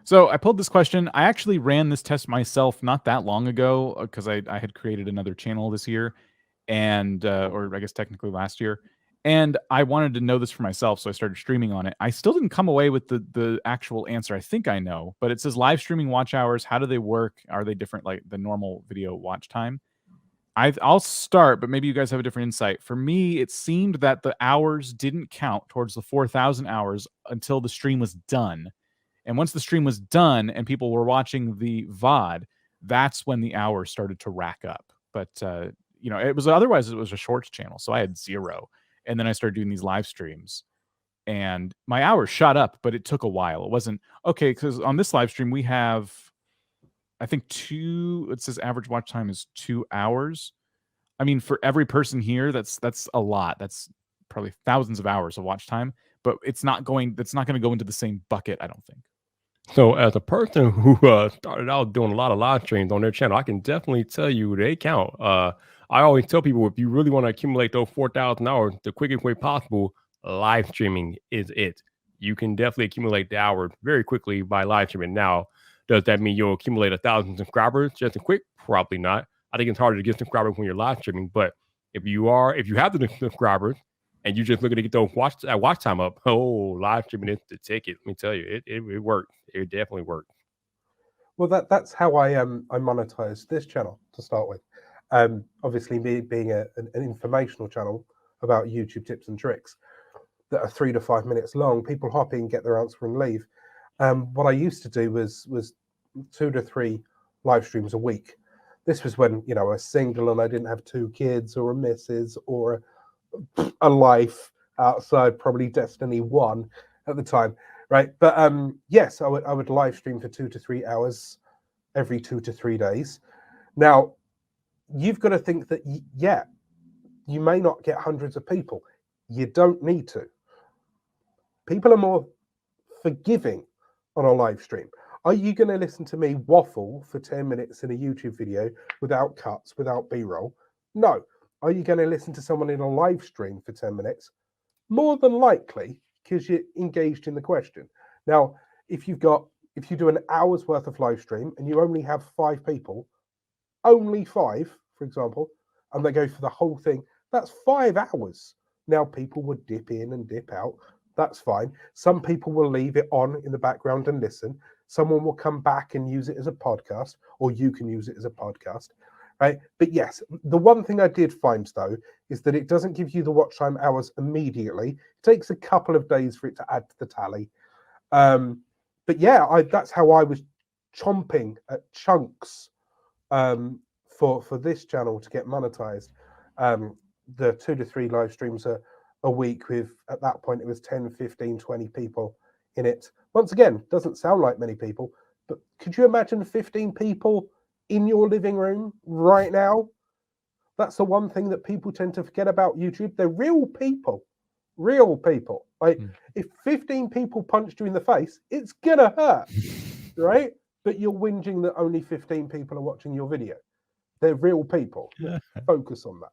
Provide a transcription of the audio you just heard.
So I pulled this question. I actually ran this test myself not that long ago because I had created another channel this year, and or I guess technically last year, and I wanted to know this for myself, so I started streaming on it. I still didn't come away with the actual answer. I think I know, but it says live streaming watch hours. How do they work? Are they different like the normal video watch time? I'll start, but maybe you guys have a different insight. For me, it seemed that the hours didn't count towards the 4,000 hours until the stream was done. And once the stream was done and people were watching the VOD, that's when the hours started to rack up. But you know, it was otherwise it was a shorts channel, so I had 0. And then I started doing these live streams, and my hours shot up, but it took a while. It wasn't okay because on this live stream we have, I think it says average watch time is 2 hours. I mean, for every person here, that's a lot. That's probably thousands of hours of watch time, but that's not going to go into the same bucket, I don't think. So, as a person who started out doing a lot of live streams on their channel, I can definitely tell you they count. I always tell people if you really want to accumulate those 4,000 hours, the quickest way possible, live streaming is it. You can definitely accumulate the hours very quickly by live streaming. Now, does that mean you'll accumulate 1,000 subscribers just as quick? Probably not. I think it's harder to get subscribers when you're live streaming. But if you have the subscribers and you're just looking to get those watch time up, live streaming is the ticket. Let me tell you, it works. It definitely works. Well, that's how I monetize this channel to start with. Obviously, me being an informational channel about YouTube tips and tricks that are 3 to 5 minutes long, people hop in, get their answer, and leave. What I used to do was 2 to 3 live streams a week. This was when I was single and I didn't have 2 kids or a missus or a life outside probably Destiny 1 at the time, right? But yes, I would live stream for 2 to 3 hours every 2 to 3 days. Now, you've got to think that, you may not get hundreds of people. You don't need to. People are more forgiving on a live stream. Are you going to listen to me waffle for 10 minutes in a YouTube video without cuts, without B-roll? No. Are you going to listen to someone in a live stream for 10 minutes? More than likely, because you're engaged in the question. Now, if you do an hour's worth of live stream and you only have 5 people, only 5, for example, and they go for the whole thing, that's 5 hours. Now, people would dip in and dip out. That's fine. Some people will leave it on in the background and listen. Someone will come back and use it as a podcast, or you can use it as a podcast, right? But yes, the one thing I did find, though, is that it doesn't give you the watch time hours immediately. It takes a couple of days for it to add to the tally. But yeah, that's how I was chomping at chunks for this channel to get monetized. The 2 to 3 live streams a week with, at that point, it was 10, 15, 20 people in it. Once again, doesn't sound like many people, but could you imagine 15 people in your living room right now? That's the one thing that people tend to forget about YouTube. They're real people. Like, if 15 people punched you in the face, it's gonna hurt, right? But you're whinging that only 15 people are watching your video. They're real people. Focus on that.